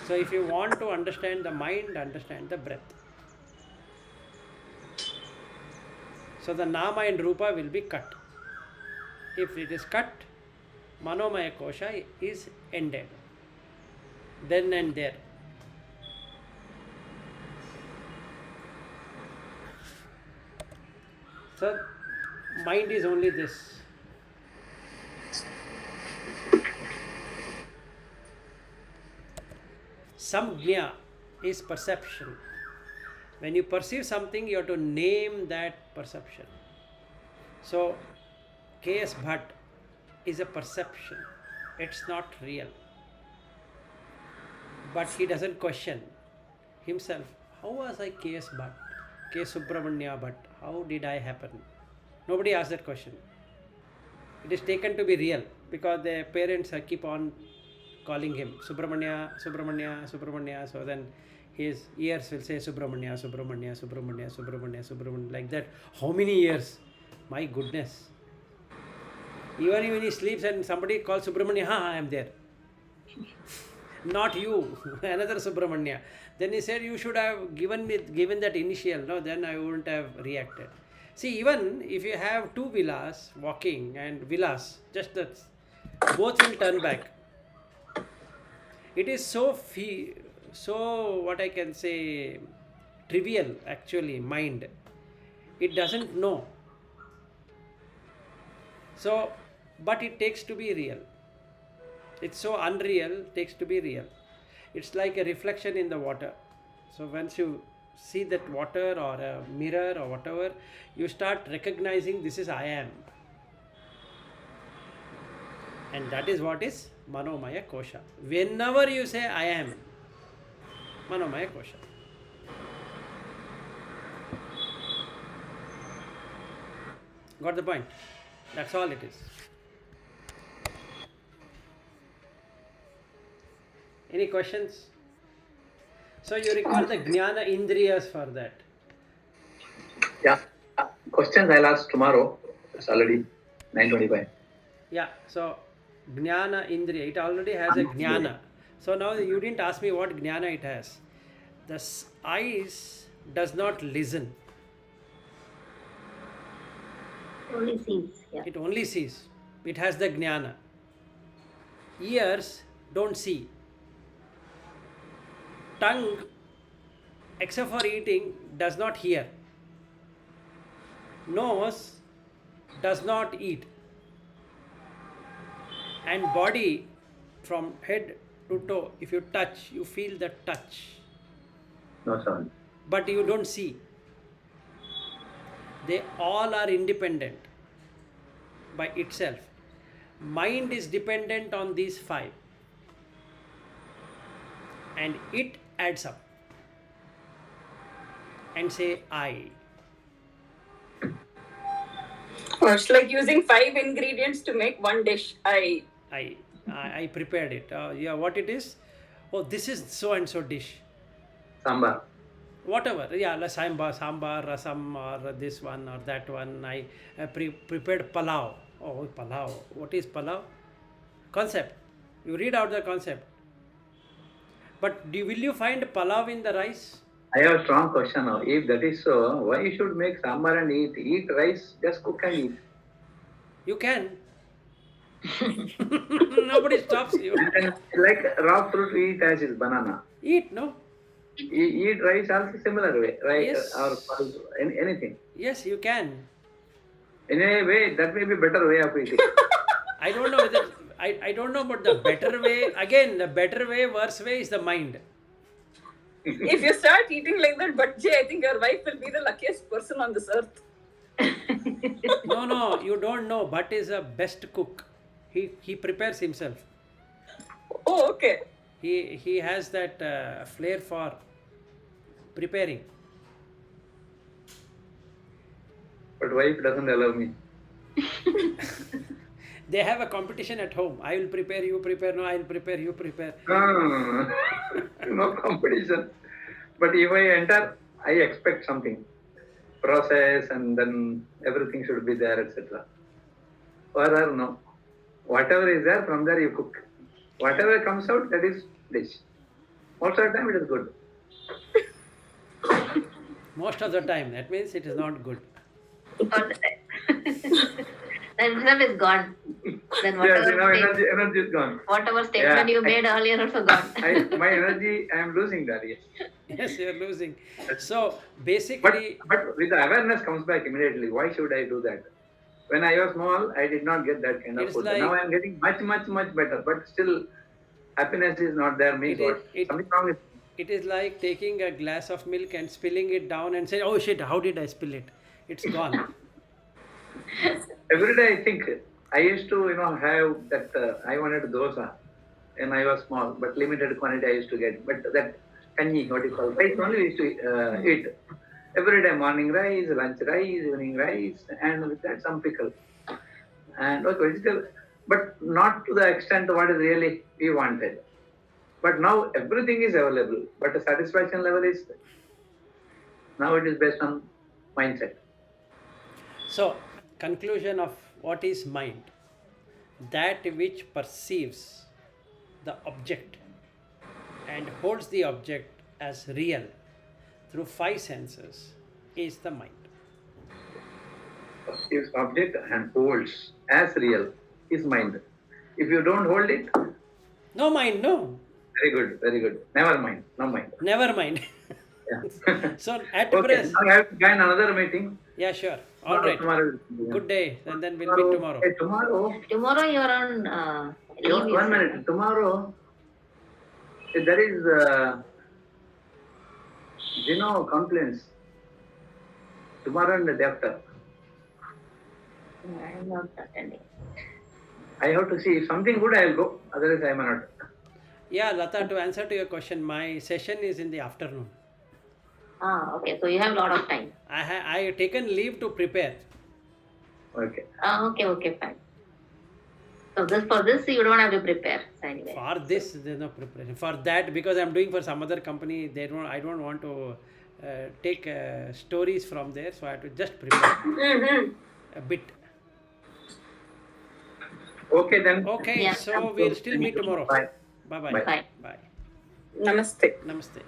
S1: So if you want to understand the mind, understand the breath. So the nama and rupa will be cut. If it is cut, manomaya kosha is ended. Then and there. So mind is only this. Samjna is perception. When you perceive something, you have to name that perception. So K.S. Bhatt is a perception. It's not real. But he doesn't question himself. How was I K.S. Bhatt? K. Subramanya Bhatt? How did I happen? Nobody asks that question. It is taken to be real because the parents keep on calling him Subramanya, Subramanya, Subramanya. So then his ears will say Subramanya, Subramanya, Subramanya, Subramanya, Subramanya, like that. How many years? My goodness. Even when he sleeps and somebody calls Subramanya, I am there. Not you, another Subramanya. Then he said, you should have given that initial, no, then I wouldn't have reacted. See, even if you have 2 villas walking and villas, just that, both will turn back. It is so what I can say, trivial actually, mind. It doesn't know. So, but it takes to be real. It's so unreal, takes to be real. It's like a reflection in the water. So once you see that water or a mirror or whatever, you start recognizing this is I am. And that is what is manomaya kosha. Whenever you say I am, manomaya kosha. Got the point? That's all it is. Any questions? So you require the jnana indriyas for that.
S2: Yeah. Questions I'll ask tomorrow. It's already 9:25.
S1: Yeah, so jnana indriya, it already has a jnana. So now you didn't ask me what jnana it has. The eyes does not listen.
S3: Only sees. Yeah.
S1: It only sees. It has the jnana. Ears don't see. Tongue, except for eating, does not hear. Nose does not eat. And body, from head to toe, if you touch, you feel the touch.
S2: No sound.
S1: But you don't see. They all are independent by itself. Mind is dependent on these 5. And it adds up. and say I.
S4: Oh, it's like using 5 ingredients to make one dish.
S1: I prepared it. Yeah, what it is? Oh, this is so and so dish.
S2: Sambar.
S1: Whatever, yeah, la sambar, rasam, or this one or that one. I prepared palau. Oh, palau. What is palau? Concept. You read out the concept. But will you find palau in the rice?
S2: I have a strong question now. If that is so, why you should make sambar and eat? Eat rice, just cook and eat.
S1: You can. Nobody stops you.
S2: And like raw fruit, we eat as is banana.
S1: Eat, no?
S2: Eat rice also similar way, right?
S1: Yes.
S2: Or anything.
S1: Yes, you can.
S2: In a way, that may be better way of eating.
S1: I don't know whether I don't know about the better way. Again, the better way, worse way is the mind.
S4: If you start eating like that, but Jay, I think your wife will be the luckiest person on this earth.
S1: No, you don't know. Bhatt is a best cook. He prepares himself.
S4: Oh, okay.
S1: He has that flair for preparing.
S2: But wife doesn't allow me.
S1: They have a competition at home. I will prepare, you prepare. No, I will prepare, you prepare.
S2: No, no competition. But if I enter, I expect something. Process and then everything should be there, etc. For her, no. Whatever is there, from there you cook. Whatever comes out, that is dish. Most of the time, it is good.
S1: Most of the time. That means it is not good.
S3: All the time. Then itself is gone. Then
S2: Yes, now
S3: whatever,
S2: energy is gone.
S3: whatever statement you made earlier also gone.
S2: My energy, I am losing that. Yes.
S1: Yes, you are losing. So basically,
S2: But with the awareness comes back immediately. Why should I do that? When I was small, I did not get that kind of
S1: It's
S2: food.
S1: like-
S2: Now I am getting much better. But still, happiness is not there. Means what? Something wrong with.
S1: it is like taking a glass of milk and spilling it down and say, "Oh shit, how did I spill it? It's gone."
S2: Every day I think I used to, have that. I wanted dosa, and I was small, but limited quantity I used to get. But that kanji, what you call rice, only we used to eat every day. Morning rice, lunch rice, evening rice, and with that some pickle and vegetable, but not to the extent what is really we wanted. But now everything is available, but the satisfaction level is now it is based on mindset.
S1: So, conclusion of what is mind? That which perceives the object and holds the object as real through 5 senses is the mind.
S2: Is object and holds as real is mind. If you don't hold it,
S1: No mind, no.
S2: very good. Never mind, no mind.
S1: Never mind.
S2: Yeah.
S1: So, at
S2: Okay,
S1: present,
S2: now I have to join another meeting.
S1: yeah, sure. All right.
S2: Tomorrow.
S1: Good day, and then we'll meet tomorrow.
S2: Okay, tomorrow.
S3: Tomorrow you're on leave. you
S2: 1
S3: said.
S2: minute. Tomorrow, there is complaints. Tomorrow and the day after.
S3: I'm not attending.
S2: I have to see if something good I will go. Otherwise I may not.
S1: Yeah, Lata, to answer to your question, my session is in the afternoon.
S3: Okay. So you have a lot of time.
S1: I have taken leave to prepare.
S2: Okay.
S3: Okay, fine. So for this you don't have to prepare. So anyway.
S1: For this, there's no preparation. For that, because I'm doing for some other company, I don't want to take stories from there, so I have to just prepare a bit.
S2: Okay then.
S1: Okay,
S3: Yeah.
S1: so we'll still meet tomorrow.
S2: Bye.
S1: Bye-bye.
S2: Bye.
S3: Bye.
S1: Bye.
S4: Namaste.
S1: Namaste.